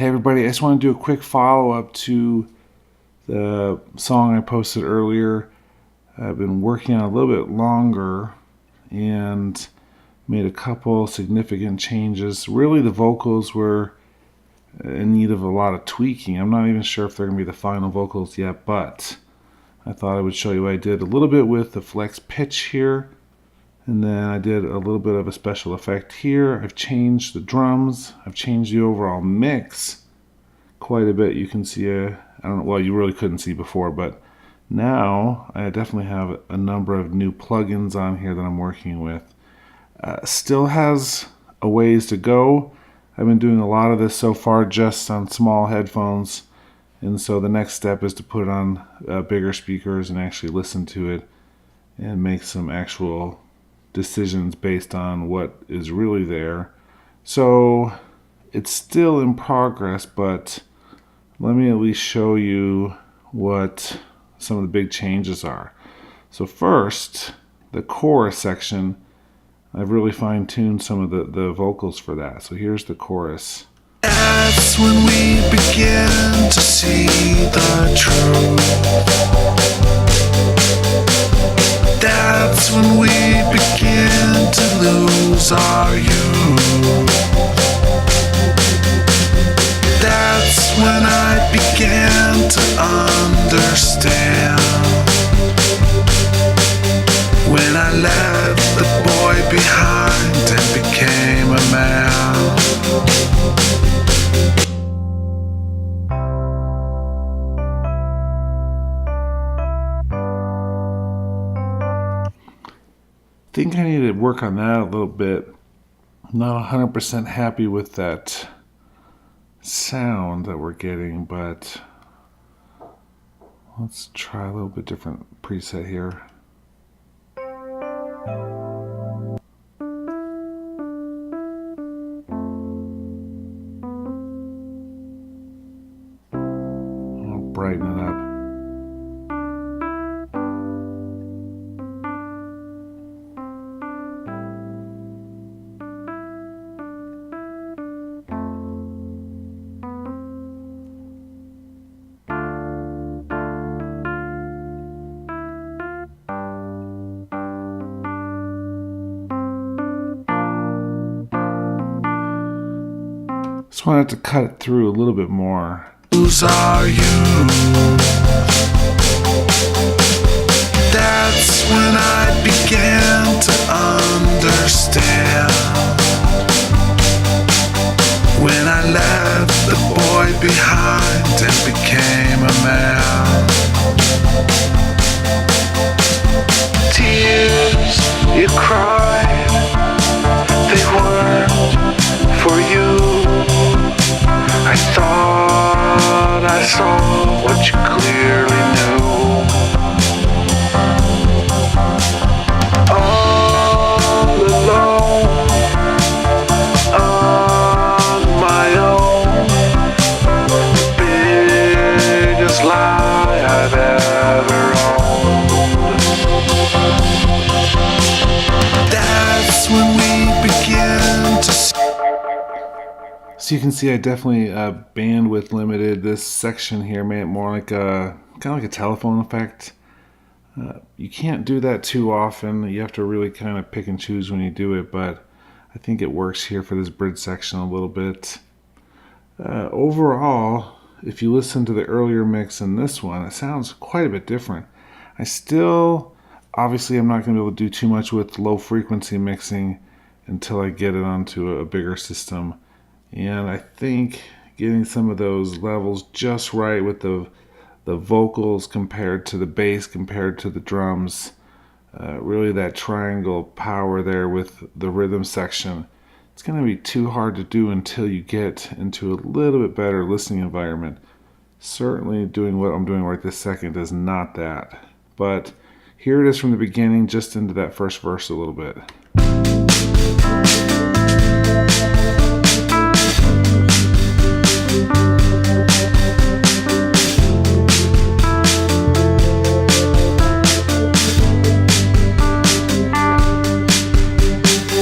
Hey everybody, I just want to do a quick follow-up to the song I posted earlier. I've been working on it a little bit longer and made a couple significant changes. Really, the vocals were in need of a lot of tweaking. I'm not even sure if they're going to be the final vocals yet, but I thought I would show you what I did a little bit with the flex pitch here. And then I did a little bit of a special effect here. I've changed the drums. I've changed the overall mix quite a bit. You can see I don't know, well, you really couldn't see before, but now I definitely have a number of new plugins on here that I'm working with. Still has a ways to go. I've been doing a lot of this so far just on small headphones. And so the next step is to put it on bigger speakers and actually listen to it and make some actual decisions based on what is really there. So it's still in progress, but let me at least show you what some of the big changes are. So first, the chorus section, I've really fine-tuned some of the vocals for that. So here's the chorus. That's when we begin to see the truth. That's when we begin to lose our youth. That's when I began to understand. When I left the boy behind and became a man. I think I need to work on that a little bit. I'm not 100% happy with that sound that we're getting, but let's try a little bit different preset here. I'll brighten it up. Just wanted to cut it through a little bit more. Whose are you? That's when I began to understand. When I left the boy behind and became a man. Tears you cried, they weren't for you. I thought I saw what you clearly knew. All alone, on my own, the biggest lie I've ever owned. That's when we begin to see. So you can see I definitely bandwidth limited this section here, made it more like a kind of like a telephone effect. You can't do that too often. You have to really kind of pick and choose when you do it, but I think it works here for this bridge section a little bit. Overall, if you listen to the earlier mix and this one, it sounds quite a bit different. Obviously I'm not going to be able to do too much with low frequency mixing until I get it onto a bigger system. And I think getting some of those levels just right with the vocals compared to the bass, compared to the drums, really that triangle power there with the rhythm section, it's going to be too hard to do until you get into a little bit better listening environment. Certainly doing what I'm doing right this second is not that. But here it is from the beginning, just into that first verse a little bit.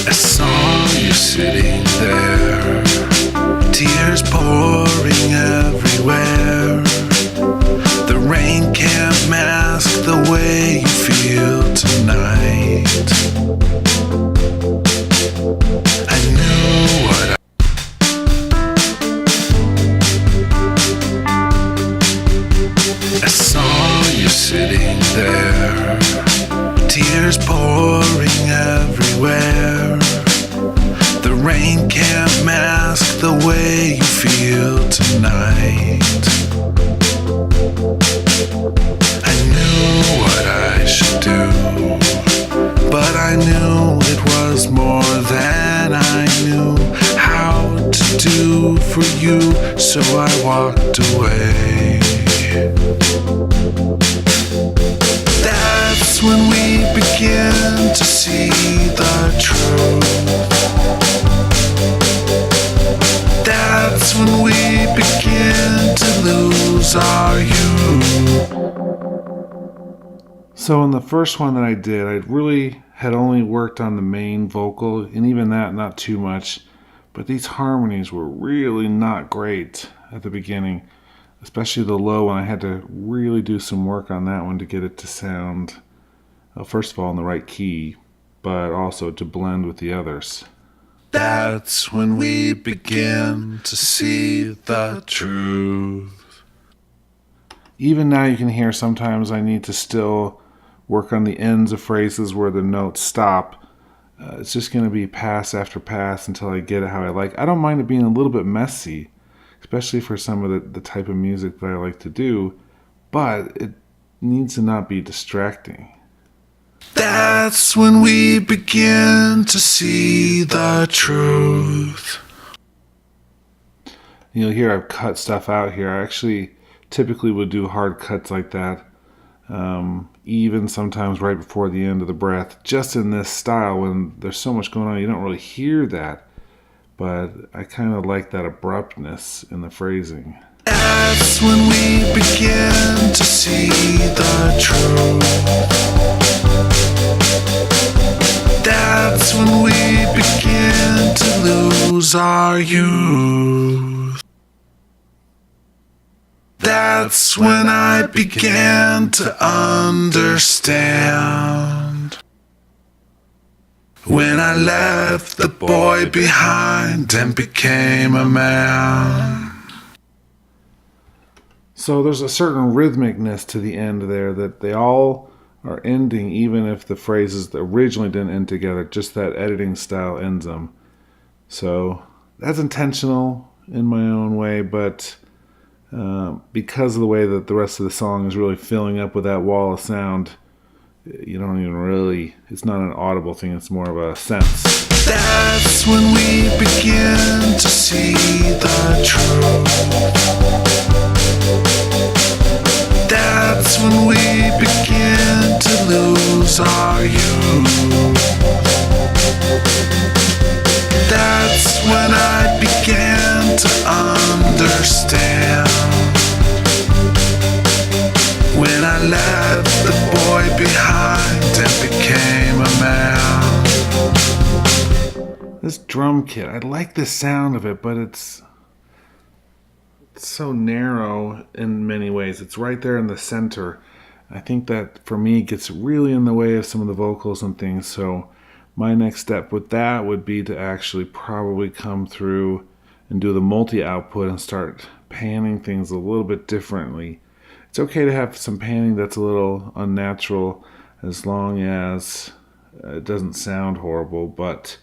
I saw you sitting there, tears pouring so I walked away. That's when we begin to see the truth. That's when we begin to lose our youth. So in the first one that I did, I really had only worked on the main vocal, and even that, not too much. But these harmonies were really not great at the beginning, especially the low one. I had to really do some work on that one to get it to sound, first of all, in the right key, but also to blend with the others. That's when we begin to see the truth. Even now you can hear sometimes I need to still work on the ends of phrases where the notes stop. It's just going to be pass after pass until I get it how I like. I don't mind it being a little bit messy, especially for some of the type of music that I like to do, but it needs to not be distracting. That's when we begin to see the truth. You'll hear I've cut stuff out here. I actually typically would do hard cuts like that, even sometimes right before the end of the breath. Just in this style, when there's so much going on, you don't really hear that. But I kind of like that abruptness in the phrasing. That's when we begin to see the truth. That's when we begin to lose our youth. That's when I began to understand. When I left the boy behind and became a man. So there's a certain rhythmicness to the end there that they all are ending, even if the phrases that originally didn't end together. Just that editing style ends them. So that's intentional in my own way, but because of the way that the rest of the song is really filling up with that wall of sound, you don't even really, it's not an audible thing, it's more of a sense. That's when we begin to see the truth. That's when we begin to lose our youth. That's when I began to understand. When I left the boy behind and became a man. This drum kit, I like the sound of it, but it's so narrow in many ways. It's right there in the center. I think that for me gets really in the way of some of the vocals and things. So my next step with that would be to actually probably come through and do the multi-output and start panning things a little bit differently. It's okay to have some panning that's a little unnatural as long as it doesn't sound horrible, but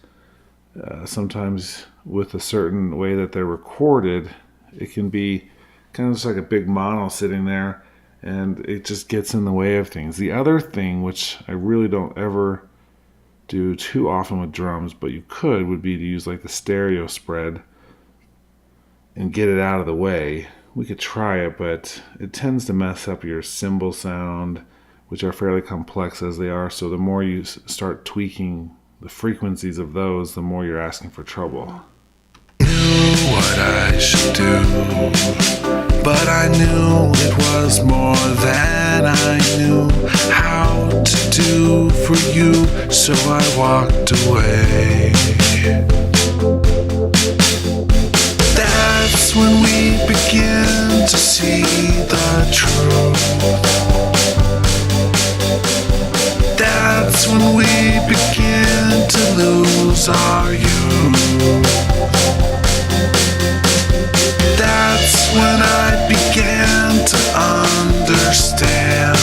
sometimes with a certain way that they're recorded, it can be kind of just like a big mono sitting there, and it just gets in the way of things. The other thing, which I really don't ever do too often with drums, but you could, would be to use like the stereo spread and get it out of the way. We could try it, but it tends to mess up your cymbal sound, which are fairly complex as they are. So the more you start tweaking the frequencies of those, the more you're asking for trouble. What I should do, but I knew it was more than I knew how to do for you, so I walked away. That's when we begin to see the truth. That's when we begin to lose our youth. That's when I began to understand.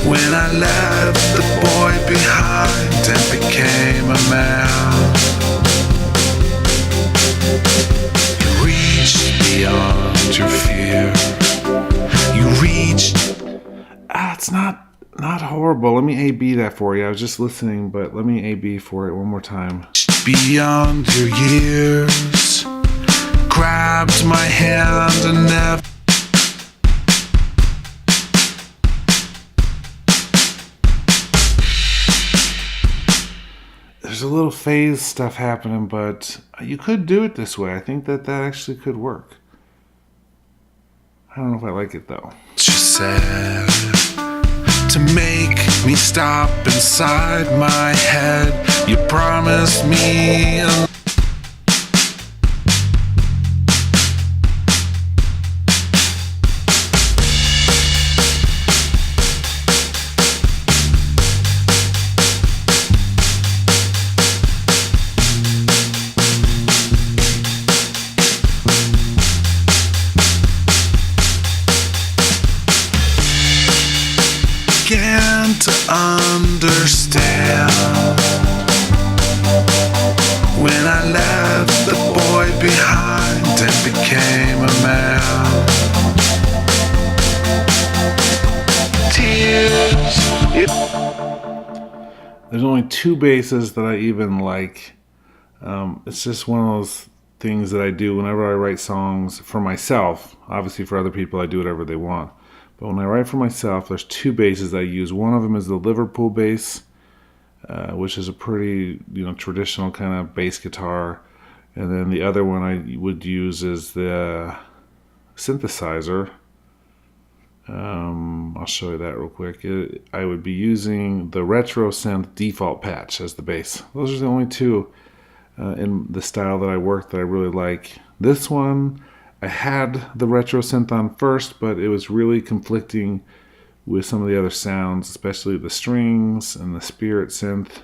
When I left the boy behind and became a man. You reached beyond your fear. You reached. It's not horrible. Let me A-B that for you. I was just listening, but let me A-B for it one more time. Beyond your years. my hand and never. There's a little phase stuff happening, but you could do it this way. I think that actually could work. I don't know if I like it though. You said to make me stop inside my head. You promised me a began to understand when I left the boy behind and became a man. Tears. There's only two basses that I even like. It's just one of those things that I do whenever I write songs for myself. Obviously for other people I do whatever they want. But when I write for myself, there's two basses I use. One of them is the Liverpool bass, which is a pretty traditional kind of bass guitar. And then the other one I would use is the synthesizer. I'll show you that real quick. I would be using the Retro Synth Default Patch as the bass. Those are the only two in the style that I work that I really like. This one, I had the Retro Synth on first, but it was really conflicting with some of the other sounds, especially the strings and the Spirit Synth.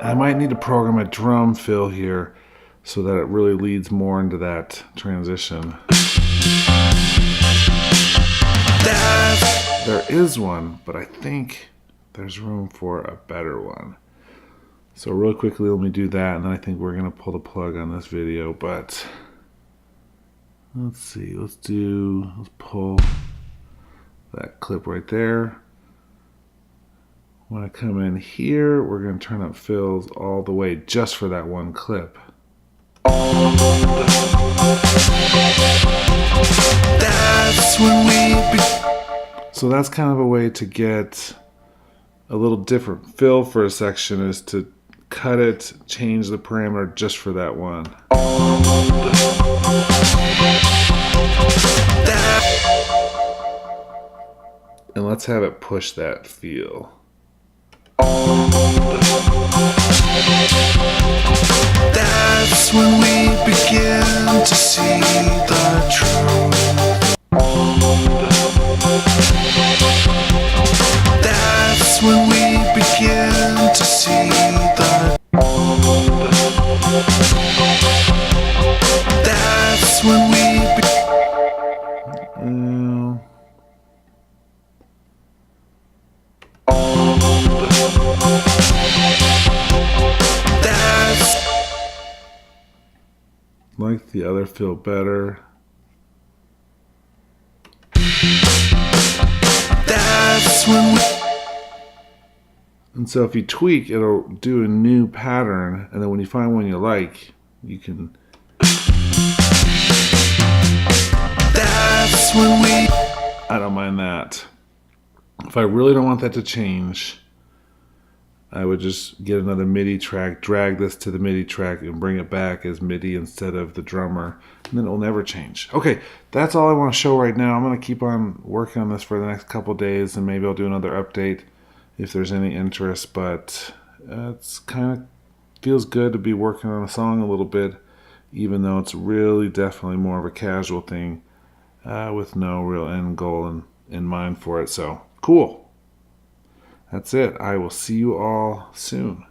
I might need to program a drum fill here so that it really leads more into that transition. There is one, but I think there's room for a better one. So real quickly, let me do that, and then I think we're gonna pull the plug on this video, but let's see, let's pull that clip right there. When I come in here, we're going to turn up fills all the way just for that one clip. So that's kind of a way to get a little different fill for a section, is to cut it, change the parameter just for that one. And let's have it push that feel. That's when we begin to see the truth. That's when we begin to see the truth. That's when we like the other feel better. That's when we... And so if you tweak, it'll do a new pattern, and then when you find one you like, you can... That's when we... I don't mind that. If I really don't want that to change, I would just get another MIDI track, drag this to the MIDI track, and bring it back as MIDI instead of the drummer, and then it'll never change. Okay, that's all I want to show right now. I'm going to keep on working on this for the next couple days, and maybe I'll do another update if there's any interest, but it's kind of feels good to be working on a song a little bit, even though it's really definitely more of a casual thing with no real end goal in mind for it. So, cool. That's it. I will see you all soon.